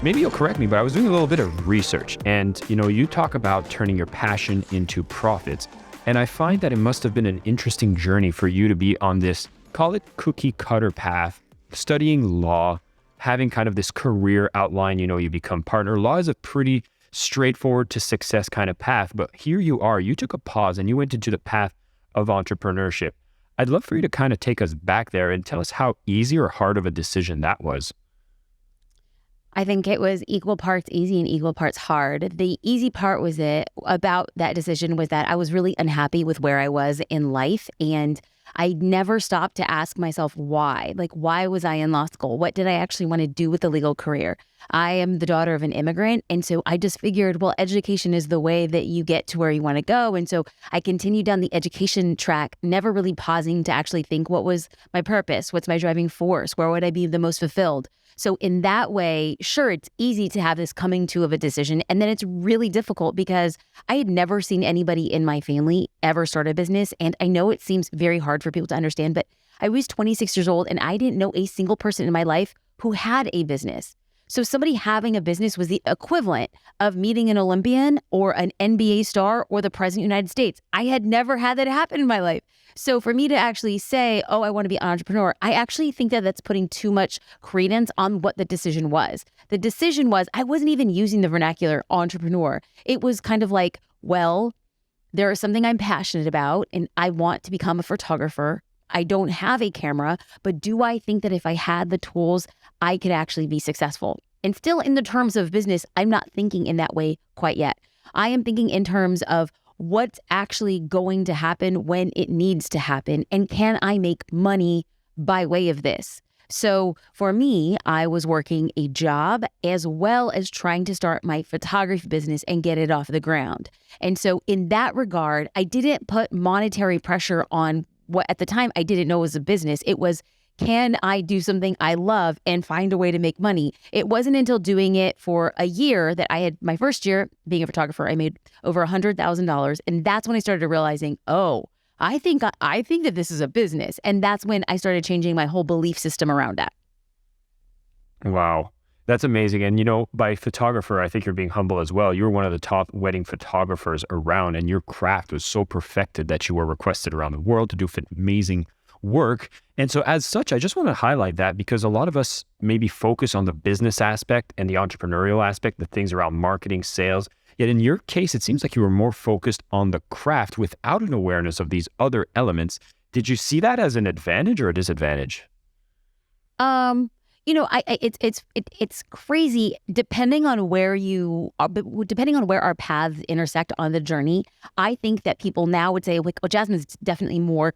maybe you'll correct me, but I was doing a little bit of research and, you talk about turning your passion into profits. And I find that it must have been an interesting journey for you to be on this, call it cookie cutter path, studying law, having kind of this career outline, you become partner. Law is a pretty straightforward to success kind of path, but here you are, you took a pause and you went into the path of entrepreneurship. I'd love for you to kind of take us back there and tell us how easy or hard of a decision that was. I think it was equal parts easy and equal parts hard. The easy part was about that decision was that I was really unhappy with where I was in life. And I never stopped to ask myself why. Like, why was I in law school? What did I actually want to do with the legal career? I am the daughter of an immigrant. And so I just figured, well, education is the way that you get to where you want to go. And so I continued down the education track, never really pausing to actually think, what was my purpose? What's my driving force? Where would I be the most fulfilled? So in that way, sure, it's easy to have this coming to of a decision. And then it's really difficult because I had never seen anybody in my family ever start a business. And I know it seems very hard for people to understand, but I was 26 years old and I didn't know a single person in my life who had a business. So somebody having a business was the equivalent of meeting an Olympian or an NBA star or the president of the United States. I had never had that happen in my life. So for me to actually say, oh, I want to be an entrepreneur, I actually think that that's putting too much credence on what the decision was. The decision was, I wasn't even using the vernacular entrepreneur. It was kind of like, well, there is something I'm passionate about and I want to become a photographer. I don't have a camera, but do I think that if I had the tools, I could actually be successful? And still in the terms of business, I'm not thinking in that way quite yet. I am thinking in terms of what's actually going to happen when it needs to happen. And can I make money by way of this? So for me, I was working a job as well as trying to start my photography business and get it off the ground. And so in that regard, I didn't put monetary pressure on what at the time I didn't know was a business. It was, can I do something I love and find a way to make money? It wasn't until doing it for a year that I had my first year being a photographer, I made over $100,000. And that's when I started realizing, oh, I think that this is a business. And that's when I started changing my whole belief system around that. Wow. That's amazing. And, by photographer, I think you're being humble as well. You were one of the top wedding photographers around, and your craft was so perfected that you were requested around the world to do amazing work. And so as such, I just want to highlight that because a lot of us maybe focus on the business aspect and the entrepreneurial aspect, the things around marketing, sales. Yet in your case, it seems like you were more focused on the craft without an awareness of these other elements. Did you see that as an advantage or a disadvantage? It's crazy depending on where you are, but depending on where our paths intersect on the journey. I think that people now would say, like, well, Jasmine's definitely more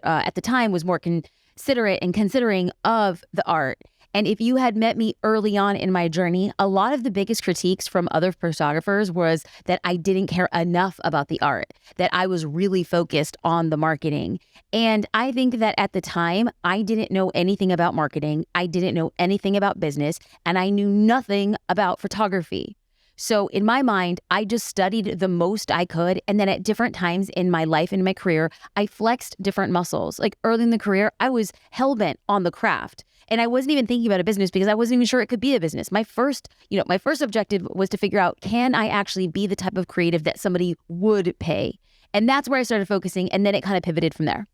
at the time was more considerate and considering of the art. And if you had met me early on in my journey, a lot of the biggest critiques from other photographers was that I didn't care enough about the art, that I was really focused on the marketing. And I think that at the time, I didn't know anything about marketing. I didn't know anything about business, and I knew nothing about photography. So in my mind, I just studied the most I could. And then at different times in my life and my career, I flexed different muscles. Like early in the career, I was hell-bent on the craft. And I wasn't even thinking about a business because I wasn't even sure it could be a business. My first objective was to figure out, can I actually be the type of creative that somebody would pay? And that's where I started focusing. And then it kind of pivoted from there.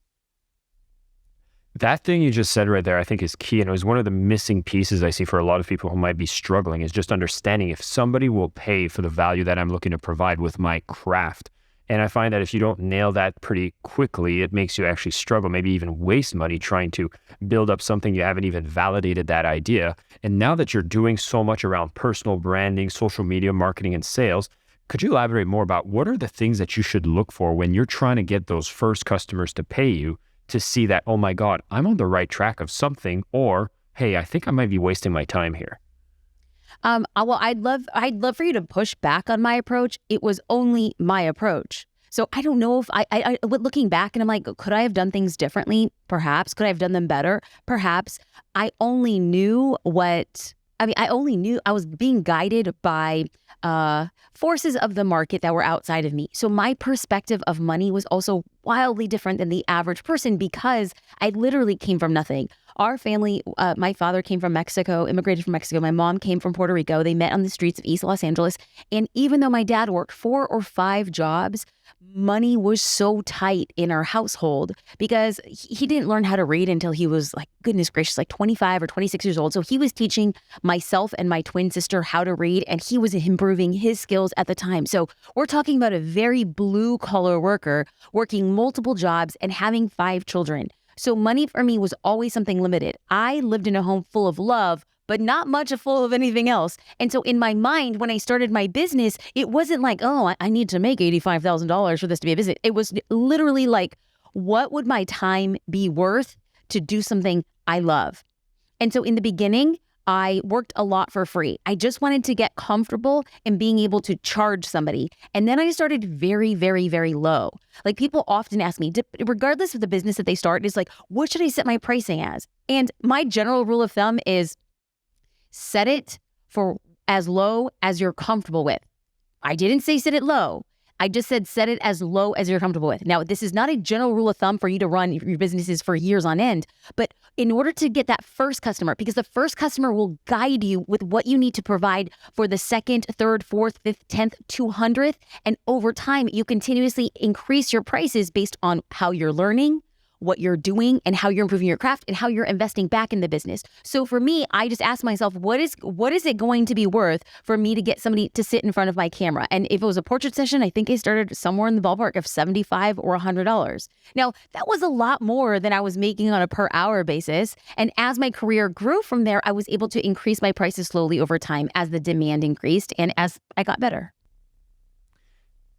That thing you just said right there, I think is key. And it was one of the missing pieces I see for a lot of people who might be struggling is just understanding if somebody will pay for the value that I'm looking to provide with my craft. And I find that if you don't nail that pretty quickly, it makes you actually struggle, maybe even waste money trying to build up something you haven't even validated that idea. And now that you're doing so much around personal branding, social media, marketing, and sales, could you elaborate more about what are the things that you should look for when you're trying to get those first customers to pay you to see that, oh my God, I'm on the right track of something, or hey, I think I might be wasting my time here? Well, I'd love for you to push back on my approach. It was only my approach. So I don't know if I looking back and I'm like, could I have done things differently? Perhaps. Could I have done them better? Perhaps. I only knew I was being guided by forces of the market that were outside of me. So my perspective of money was also wildly different than the average person because I literally came from nothing. Our family, my father came from Mexico, immigrated from Mexico. My mom came from Puerto Rico. They met on the streets of East Los Angeles. And even though my dad worked 4 or 5 jobs, money was so tight in our household because he didn't learn how to read until he was like, goodness gracious, like 25 or 26 years old. So he was teaching myself and my twin sister how to read, and he was improving his skills at the time. So we're talking about a very blue collar worker working multiple jobs and having 5 children. So money for me was always something limited. I lived in a home full of love, but not much full of anything else. And so in my mind, when I started my business, it wasn't like, oh, I need to make $85,000 for this to be a business. It was literally like, what would my time be worth to do something I love? And so in the beginning, I worked a lot for free. I just wanted to get comfortable in being able to charge somebody. And then I started very, very, very low. Like people often ask me, regardless of the business that they start, is like, what should I set my pricing as? And my general rule of thumb is set it for as low as you're comfortable with. I didn't say set it low. I just said set it as low as you're comfortable with. Now, this is not a general rule of thumb for you to run your businesses for years on end, but in order to get that first customer, because the first customer will guide you with what you need to provide for the second, third, fourth, fifth, 10th, 200th. And over time, you continuously increase your prices based on how you're learning, what you're doing, and how you're improving your craft and how you're investing back in the business. So for me, I just asked myself, what is it going to be worth for me to get somebody to sit in front of my camera? And if it was a portrait session, I think I started somewhere in the ballpark of $75 or $100. Now, that was a lot more than I was making on a per hour basis. And as my career grew from there, I was able to increase my prices slowly over time as the demand increased and as I got better.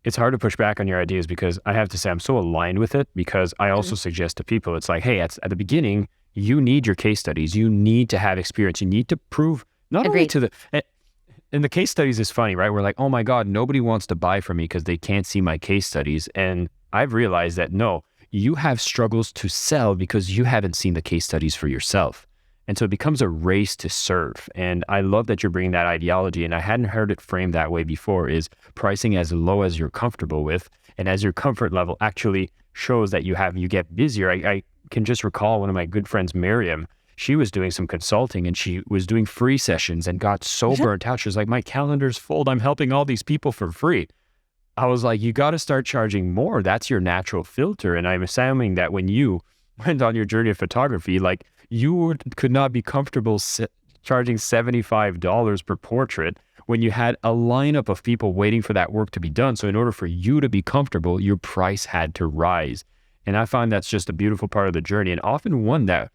It's hard to push back on your ideas because I have to say I'm so aligned with it, because I also suggest to people, it's like, hey, at the beginning, you need your case studies. You need to have experience. You need to prove not only to and the case studies is funny, right? We're like, oh my God, nobody wants to buy from me because they can't see my case studies. And I've realized that no, you have struggles to sell because you haven't seen the case studies for yourself. And so it becomes a race to serve. And I love that you're bringing that ideology. And I hadn't heard it framed that way before, is pricing as low as you're comfortable with. And as your comfort level actually shows that you get busier. I can just recall one of my good friends, Miriam, she was doing some consulting and she was doing free sessions and got so burnt out. She was like, my calendar's full. I'm helping all these people for free. I was like, you got to start charging more. That's your natural filter. And I'm assuming that when you went on your journey of photography, like you could not be comfortable charging $75 per portrait when you had a lineup of people waiting for that work to be done. So in order for you to be comfortable, your price had to rise. And I find that's just a beautiful part of the journey, and often one that,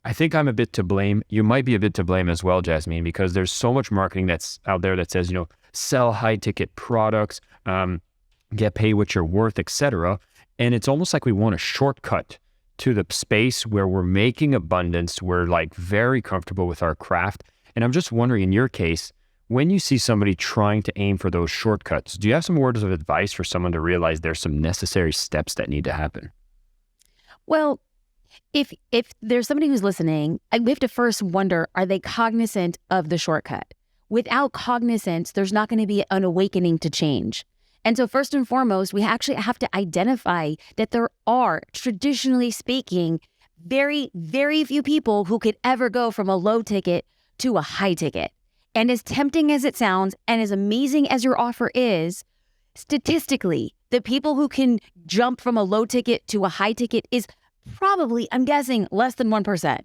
I think I'm a bit to blame. You might be a bit to blame as well, Jasmine, because there's so much marketing that's out there that says, sell high ticket products, get paid what you're worth, etc. And it's almost like we want a shortcut to the space where we're making abundance. We're like very comfortable with our craft. And I'm just wondering, in your case, when you see somebody trying to aim for those shortcuts, do you have some words of advice for someone to realize there's some necessary steps that need to happen? Well, if there's somebody who's listening, we have to first wonder, are they cognizant of the shortcut? Without cognizance, there's not going to be an awakening to change. And so first and foremost, we actually have to identify that there are, traditionally speaking, very, very few people who could ever go from a low ticket to a high ticket. And as tempting as it sounds, and as amazing as your offer is, statistically, the people who can jump from a low ticket to a high ticket is probably, I'm guessing, less than 1%.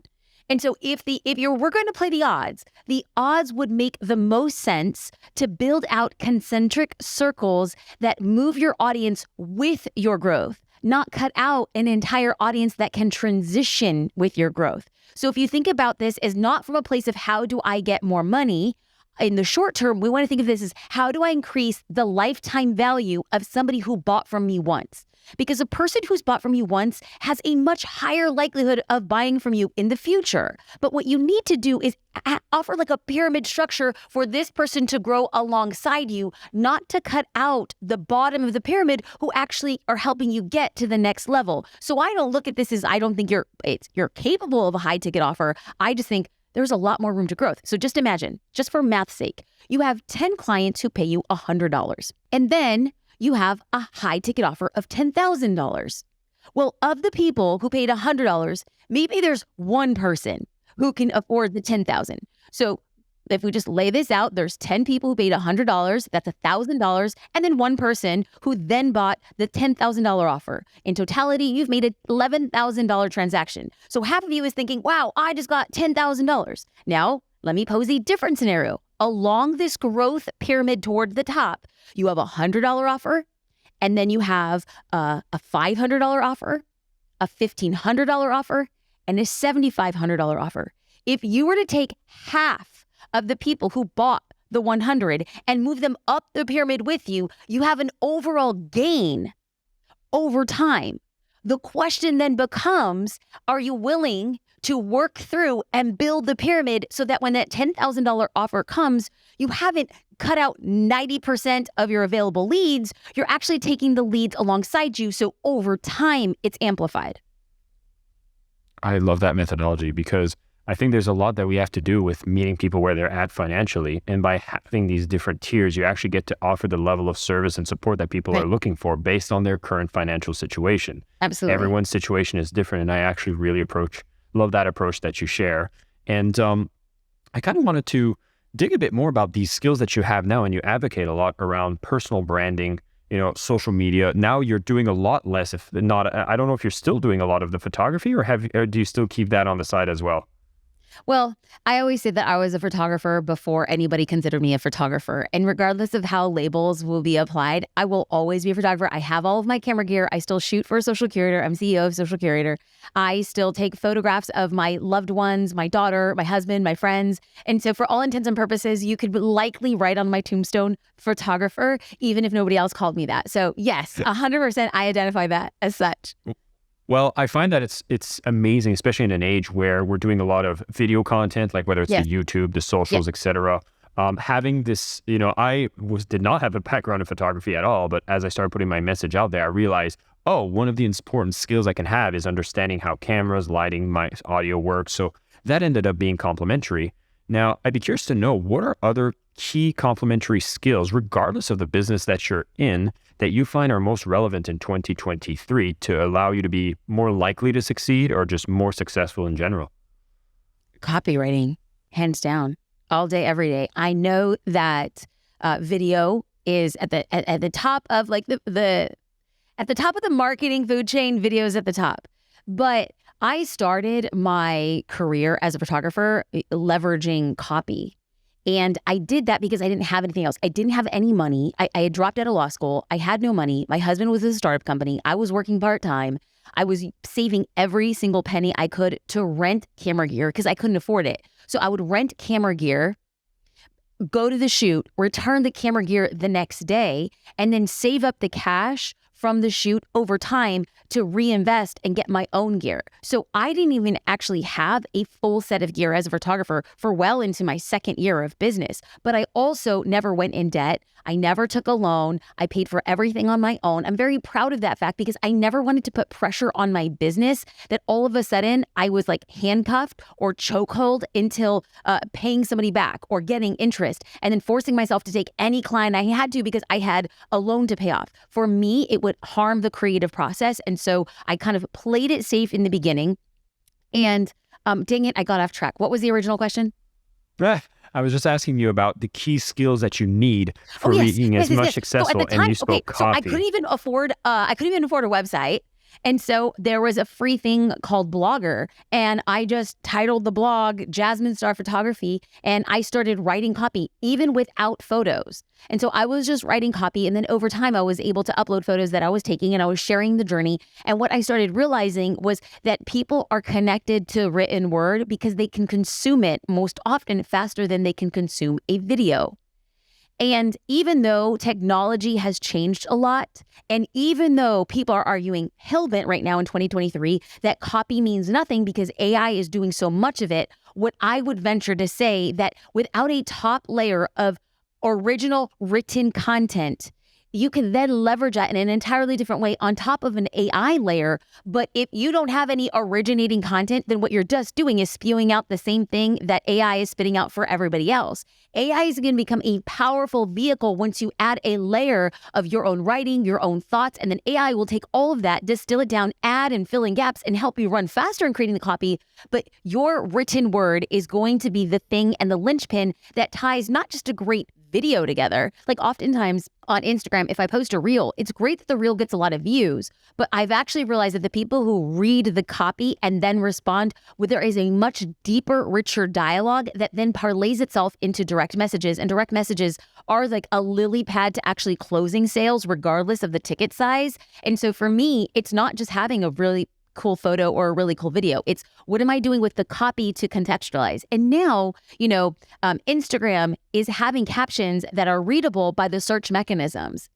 And so if we're going to play the odds would make the most sense to build out concentric circles that move your audience with your growth, not cut out an entire audience that can transition with your growth. So if you think about this as not from a place of how do I get more money, in the short term, we want to think of this as how do I increase the lifetime value of somebody who bought from me once? Because a person who's bought from you once has a much higher likelihood of buying from you in the future. But what you need to do is offer like a pyramid structure for this person to grow alongside you, not to cut out the bottom of the pyramid who actually are helping you get to the next level. So I don't look at this as I don't think you're capable of a high ticket offer. I just think there's a lot more room to growth. So just imagine, just for math's sake, you have 10 clients who pay you $100. And then you have a high ticket offer of $10,000. Well, of the people who paid $100, maybe there's one person who can afford the $10,000. So if we just lay this out, there's 10 people who paid $100, that's $1,000, and then one person who then bought the $10,000 offer. In totality, you've made an $11,000 transaction. So half of you is thinking, wow, I just got $10,000. Now, let me pose a different scenario. Along this growth pyramid toward the top, you have a $100 offer, and then you have a $500 offer, a $1,500 offer, and a $7,500 offer. If you were to take half of the people who bought the 100 and move them up the pyramid with you, you have an overall gain over time. The question then becomes, are you willing to work through and build the pyramid so that when that $10,000 offer comes, you haven't cut out 90% of your available leads, you're actually taking the leads alongside you. So over time, it's amplified. I love that methodology because I think there's a lot that we have to do with meeting people where they're at financially. And by having these different tiers, you actually get to offer the level of service and support that people are looking for based on their current financial situation. Absolutely. Everyone's situation is different. And I actually really love that approach that you share. And I kind of wanted to dig a bit more about these skills that you have now, and you advocate a lot around personal branding, social media. Now you're doing a lot less, if not, I don't know if you're still doing a lot of the photography or do you still keep that on the side as well? Well, I always say that I was a photographer before anybody considered me a photographer. And regardless of how labels will be applied, I will always be a photographer. I have all of my camera gear. I still shoot for a social curator. I'm CEO of Social Curator. I still take photographs of my loved ones, my daughter, my husband, my friends. And so for all intents and purposes, you could likely write on my tombstone, photographer, even if nobody else called me that. So yes, 100% I identify that as such. Well, I find that it's amazing, especially in an age where we're doing a lot of video content, like whether it's the YouTube, the socials, etc. Having this, I did not have a background in photography at all, but as I started putting my message out there, I realized, one of the important skills I can have is understanding how cameras, lighting, my audio works. So that ended up being complementary. Now, I'd be curious to know, what are other key complementary skills, regardless of the business that you're in, that you find are most relevant in 2023 to allow you to be more likely to succeed or just more successful in general? Copywriting, hands down, all day, every day. I know that video is at the top of like at the top of the marketing food chain. Videos at the top, but I started my career as a photographer leveraging copy. And I did that because I didn't have anything else. I didn't have any money. I had dropped out of law school. I had no money. My husband was a startup company. I was working part-time. I was saving every single penny I could to rent camera gear because I couldn't afford it. So I would rent camera gear, go to the shoot, return the camera gear the next day, and then save up the cash from the shoot over time to reinvest and get my own gear. So I didn't even actually have a full set of gear as a photographer for well into my second year of business. But I also never went in debt. I never took a loan. I paid for everything on my own. I'm very proud of that fact because I never wanted to put pressure on my business that all of a sudden I was like handcuffed or chokehold until paying somebody back or getting interest and then forcing myself to take any client I had to because I had a loan to pay off. For me, it would harm the creative process. And so I kind of played it safe in the beginning. And dang it, I got off track. What was the original question? I was just asking you about the key skills that you need for being as much successful, and you spoke copy. So I couldn't even afford a website. And so there was a free thing called Blogger, and I just titled the blog Jasmine Star Photography, and I started writing copy even without photos. And so I was just writing copy, and then over time I was able to upload photos that I was taking, and I was sharing the journey. And what I started realizing was that people are connected to written word because they can consume it most often faster than they can consume a video. And even though technology has changed a lot, and even though people are arguing hellbent right now in 2023 that copy means nothing because AI is doing so much of it, what I would venture to say that without a top layer of original written content, you can then leverage that in an entirely different way on top of an AI layer. But if you don't have any originating content, then what you're just doing is spewing out the same thing that AI is spitting out for everybody else. AI is going to become a powerful vehicle once you add a layer of your own writing, your own thoughts, and then AI will take all of that, distill it down, add and fill in gaps, and help you run faster in creating the copy. But your written word is going to be the thing and the linchpin that ties not just a great video together. Like oftentimes on Instagram, if I post a reel, it's great that the reel gets a lot of views, but I've actually realized that the people who read the copy and then respond, well, there is a much deeper, richer dialogue that then parlays itself into direct messages. And direct messages are like a lily pad to actually closing sales, regardless of the ticket size. And so for me, it's not just having a really cool photo or a really cool video. It's what am I doing with the copy to contextualize? And now, Instagram is having captions that are readable by the search mechanisms.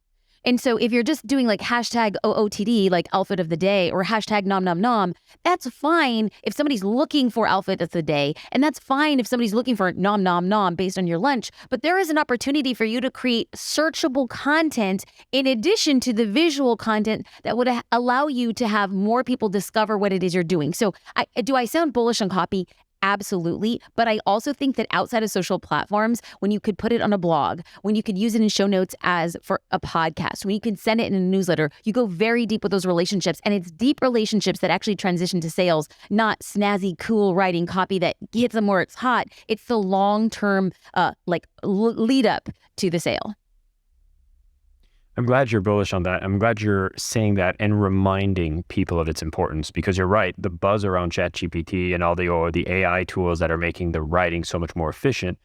And so if you're just doing like hashtag OOTD, like outfit of the day, or hashtag nom nom nom, that's fine if somebody's looking for outfit of the day. And that's fine if somebody's looking for nom nom nom based on your lunch. But there is an opportunity for you to create searchable content in addition to the visual content that would allow you to have more people discover what it is you're doing. So do I sound bullish on copy? Absolutely. But I also think that outside of social platforms, when you could put it on a blog, when you could use it in show notes as for a podcast, when you can send it in a newsletter, you go very deep with those relationships. And it's deep relationships that actually transition to sales, not snazzy, cool writing copy that gets them where it's hot. It's the long-term lead up to the sale. I'm glad you're bullish on that. I'm glad you're saying that and reminding people of its importance, because you're right. The buzz around ChatGPT and all the AI tools that are making the writing so much more efficient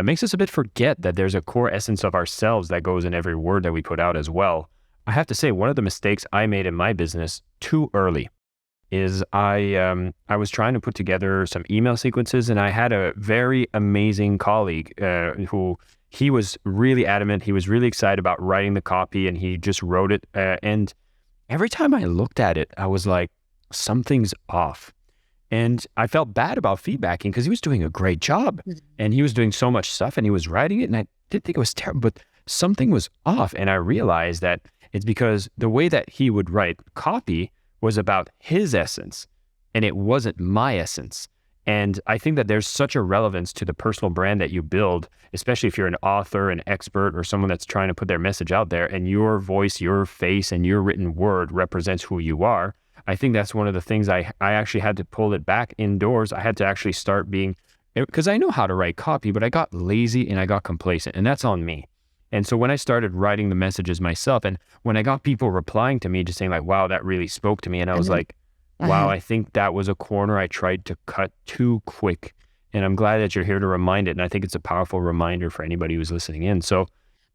makes us a bit forget that there's a core essence of ourselves that goes in every word that we put out as well. I have to say, one of the mistakes I made in my business too early is I was trying to put together some email sequences, and I had a very amazing colleague who he was really adamant. He was really excited about writing the copy, and he just wrote it. And every time I looked at it, I was like, something's off. And I felt bad about feedbacking because he was doing a great job and he was doing so much stuff and he was writing it. And I didn't think it was terrible, but something was off. And I realized that it's because the way that he would write copy was about his essence and it wasn't my essence. And I think that there's such a relevance to the personal brand that you build, especially if you're an author, an expert, or someone that's trying to put their message out there, and your voice, your face, and your written word represents who you are. I think that's one of the things I actually had to pull it back indoors. I had to actually start being, because I know how to write copy, but I got lazy and I got complacent, and that's on me. And so when I started writing the messages myself, and when I got people replying to me just saying like, wow, that really spoke to me. And I was like, wow, I think that was a corner I tried to cut too quick. And I'm glad that you're here to remind it. And I think it's a powerful reminder for anybody who's listening in. So,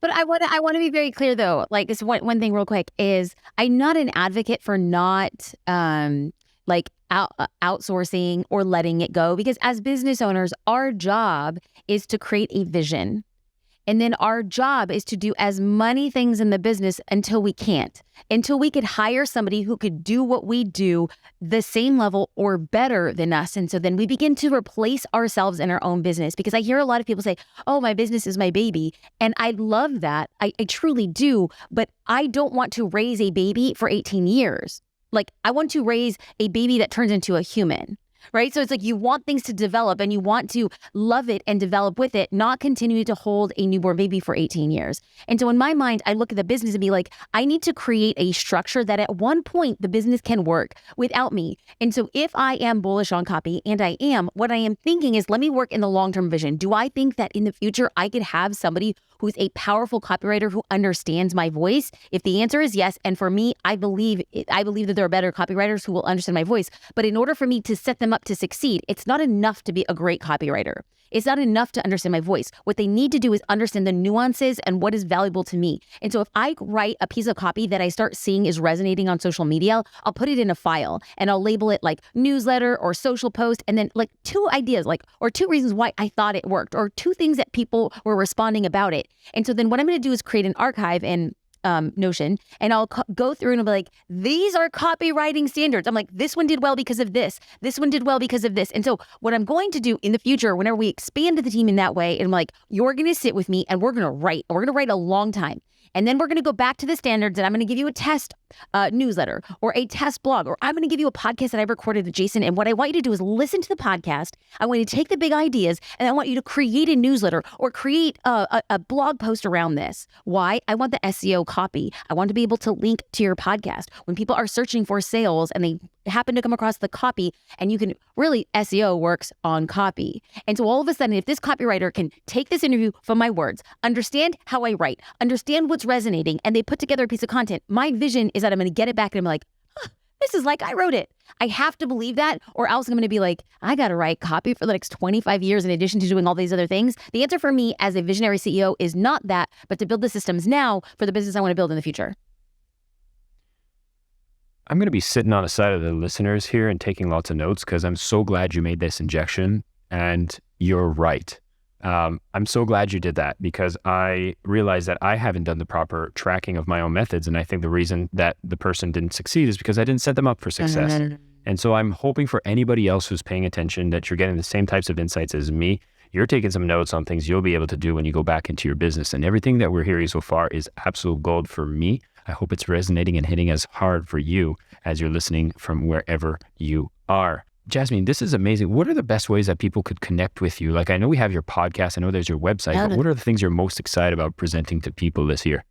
but I want to be very clear though. Like it's one thing real quick is I'm not an advocate for not outsourcing or letting it go, because as business owners, our job is to create a vision. And then our job is to do as many things in the business until we can't, until we could hire somebody who could do what we do the same level or better than us. And so then we begin to replace ourselves in our own business, because I hear a lot of people say, oh, my business is my baby. And I love that. I truly do. But I don't want to raise a baby for 18 years. Like I want to raise a baby that turns into a human. Right? So it's like you want things to develop and you want to love it and develop with it, not continue to hold a newborn baby for 18 years. And so in my mind, I look at the business and be like, I need to create a structure that at one point the business can work without me. And so if I am bullish on copy, and I am, what I am thinking is, let me work in the long-term vision. Do I think that in the future I could have somebody who's a powerful copywriter who understands my voice? If the answer is yes, and for me, I believe that there are better copywriters who will understand my voice. But in order for me to set them up to succeed, it's not enough to be a great copywriter. It's not enough to understand my voice. What they need to do is understand the nuances and what is valuable to me. And so if I write a piece of copy that I start seeing is resonating on social media, I'll put it in a file and I'll label it like newsletter or social post, and then like 2 ideas, or 2 reasons why I thought it worked, or 2 things that people were responding about it. And so then what I'm going to do is create an archive in Notion, and I'll go through and I'll be like, these are copywriting standards. I'm like, this one did well because of this. This one did well because of this. And so what I'm going to do in the future, whenever we expand the team in that way, and I'm like, you're going to sit with me and we're going to write a long time. And then we're going to go back to the standards, and I'm going to give you a test newsletter or a test blog, or I'm going to give you a podcast that I recorded with Jason. And what I want you to do is listen to the podcast. I want you to take the big ideas, and I want you to create a newsletter or create a blog post around this. Why? I want the SEO copy. I want to be able to link to your podcast. When people are searching for sales and they happen to come across the copy, and you can really, SEO works on copy. And so all of a sudden, if this copywriter can take this interview from my words, understand how I write, understand what's resonating, and they put together a piece of content, my vision is that I'm going to get it back and I'm like, this is like I wrote it. I have to believe that, or else I'm going to be like, I got to write copy for the next 25 years in addition to doing all these other things. The answer for me as a visionary CEO is not that, but to build the systems now for the business I want to build in the future. I'm going to be sitting on the side of the listeners here and taking lots of notes because I'm so glad you made this injection, and you're right. I'm so glad you did that because I realized that I haven't done the proper tracking of my own methods. And I think the reason that the person didn't succeed is because I didn't set them up for success. And so I'm hoping for anybody else who's paying attention that you're getting the same types of insights as me. You're taking some notes on things you'll be able to do when you go back into your business. And everything that we're hearing so far is absolute gold for me. I hope it's resonating and hitting as hard for you as you're listening from wherever you are. Jasmine, this is amazing. What are the best ways that people could connect with you? Like, I know we have your podcast. I know there's your website, but what are the things you're most excited about presenting to people this year?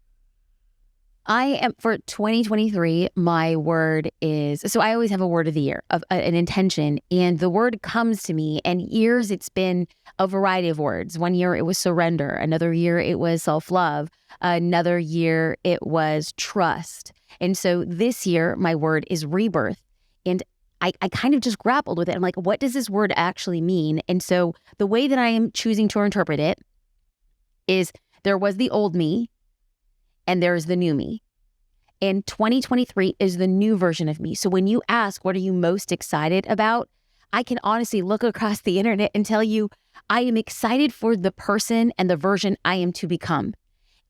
For 2023, my word is, so I always have a word of the year, of an intention, and the word comes to me, and years it's been a variety of words. One year it was surrender. Another year it was self-love. Another year it was trust. And so this year, my word is rebirth. And I kind of just grappled with it. I'm like, what does this word actually mean? And so the way that I am choosing to interpret it is there was the old me and there's the new me. And 2023 is the new version of me. So when you ask, what are you most excited about? I can honestly look across the internet and tell you, I am excited for the person and the version I am to become.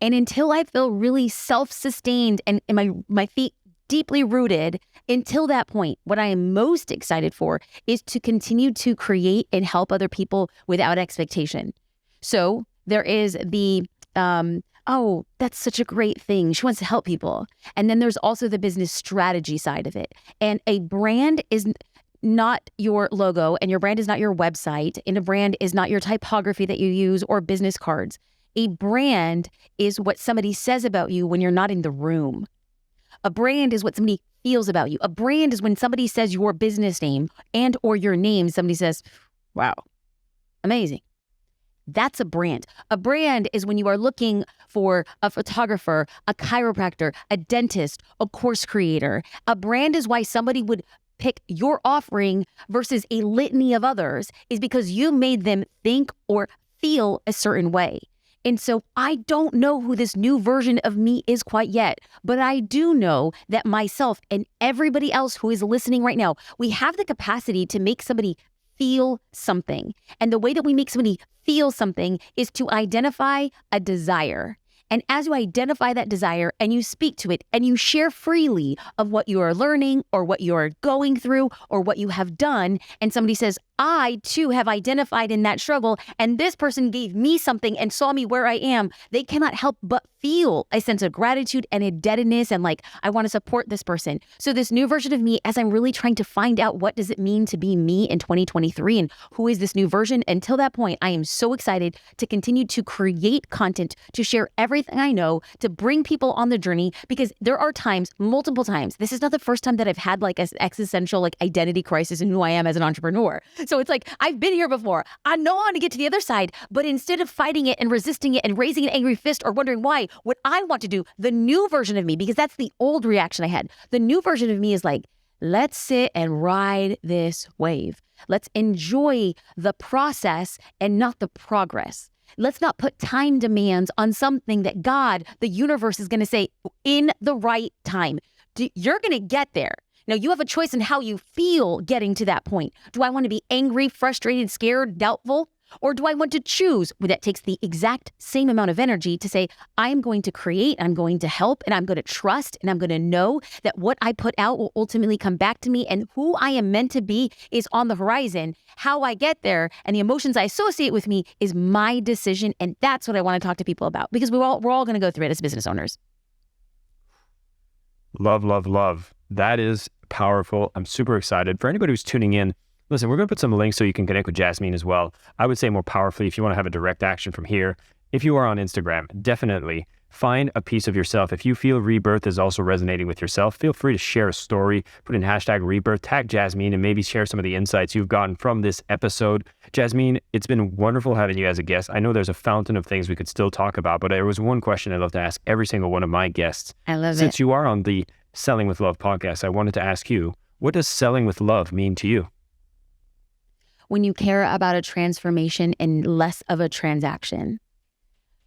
And until I feel really self-sustained and my feet deeply rooted, until that point, what I am most excited for is to continue to create and help other people without expectation. So there is the, oh, that's such a great thing. She wants to help people. And then there's also the business strategy side of it. And a brand is not your logo, and your brand is not your website, and a brand is not your typography that you use or business cards. A brand is what somebody says about you when you're not in the room. A brand is what somebody feels about you. A brand is when somebody says your business name and or your name, somebody says, wow, amazing. That's a brand. A brand is when you are looking for a photographer, a chiropractor, a dentist, a course creator. A brand is why somebody would pick your offering versus a litany of others, is because you made them think or feel a certain way. And so I don't know who this new version of me is quite yet, but I do know that myself and everybody else who is listening right now, we have the capacity to make somebody feel something. And the way that we make somebody feel something is to identify a desire. And as you identify that desire and you speak to it and you share freely of what you are learning or what you are going through or what you have done, and somebody says, I too have identified in that struggle, and this person gave me something and saw me where I am, they cannot help but feel a sense of gratitude and indebtedness and like, I want to support this person. So this new version of me, as I'm really trying to find out what does it mean to be me in 2023 and who is this new version, until that point, I am so excited to continue to create content, to share everything I know, to bring people on the journey, because there are times, multiple times, this is not the first time that I've had like an existential like identity crisis in who I am as an entrepreneur. So it's like, I've been here before. I know I want to get to the other side, but instead of fighting it and resisting it and raising an angry fist or wondering why, what I want to do, the new version of me, because that's the old reaction I had. The new version of me is like, let's sit and ride this wave. Let's enjoy the process and not the progress. Let's not put time demands on something that God, the universe, is going to say in the right time. You're going to get there. Now, you have a choice in how you feel getting to that point. Do I want to be angry, frustrated, scared, doubtful? Or do I want to choose that takes the exact same amount of energy to say, I'm going to create, I'm going to help, and I'm going to trust, and I'm going to know that what I put out will ultimately come back to me, and who I am meant to be is on the horizon. How I get there and the emotions I associate with me is my decision, and that's what I want to talk to people about, because we're all going to go through it as business owners. Love, love, love. That is powerful. I'm super excited. For anybody who's tuning in, listen, we're going to put some links so you can connect with Jasmine as well. I would say more powerfully, if you want to have a direct action from here, if you are on Instagram, definitely find a piece of yourself. If you feel rebirth is also resonating with yourself, feel free to share a story, put in hashtag rebirth, tag Jasmine, and maybe share some of the insights you've gotten from this episode. Jasmine, it's been wonderful having you as a guest. I know there's a fountain of things we could still talk about, but there was one question I'd love to ask every single one of my guests. I love it. Since you are on the Selling with Love podcast, I wanted to ask you, what does selling with love mean to you? When you care about a transformation and less of a transaction,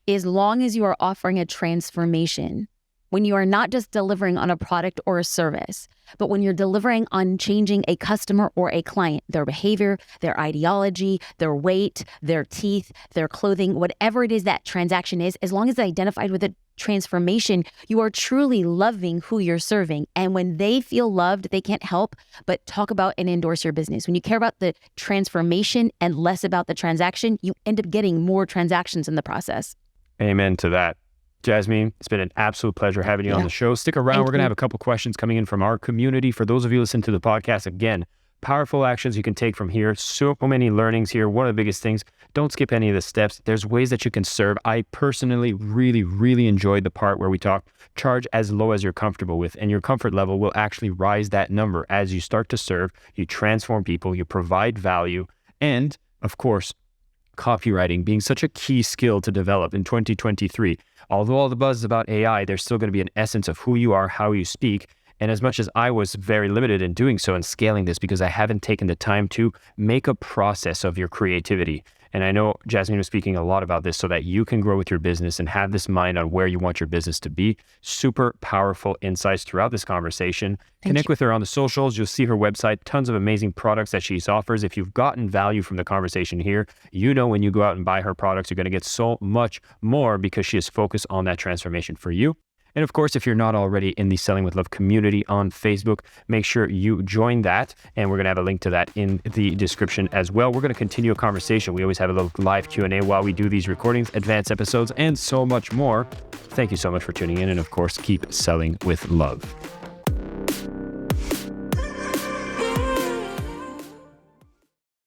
as long as you are offering a transformation, when you are not just delivering on a product or a service, but when you're delivering on changing a customer or a client, their behavior, their ideology, their weight, their teeth, their clothing, whatever it is that transaction is, as long as it's identified with a transformation, you are truly loving who you're serving. And when they feel loved, they can't help but talk about and endorse your business. When you care about the transformation and less about the transaction, you end up getting more transactions in the process. Amen to that. Jasmine, it's been an absolute pleasure having you on the show. Stick around. We're going to have a couple questions coming in from our community. For those of you listening to the podcast, again, powerful actions you can take from here. So many learnings here. One of the biggest things, don't skip any of the steps. There's ways that you can serve. I personally really, really enjoyed the part where we talk, charge as low as you're comfortable with, and your comfort level will actually rise that number as you start to serve. You transform people, you provide value, and of course, copywriting being such a key skill to develop in 2023. Although all the buzz is about AI, there's still going to be an essence of who you are, how you speak. And as much as I was very limited in doing so and scaling this because I haven't taken the time to make a process of your creativity. And I know Jasmine was speaking a lot about this so that you can grow with your business and have this mind on where you want your business to be. Super powerful insights throughout this conversation. Connect with her on the socials. You'll see her website, tons of amazing products that she offers. If you've gotten value from the conversation here, you know when you go out and buy her products, you're going to get so much more because she is focused on that transformation for you. And of course, if you're not already in the Selling with Love community on Facebook, make sure you join that. And we're going to have a link to that in the description as well. We're going to continue a conversation. We always have a little live Q&A while we do these recordings, advanced episodes, and so much more. Thank you so much for tuning in. And of course, keep selling with love.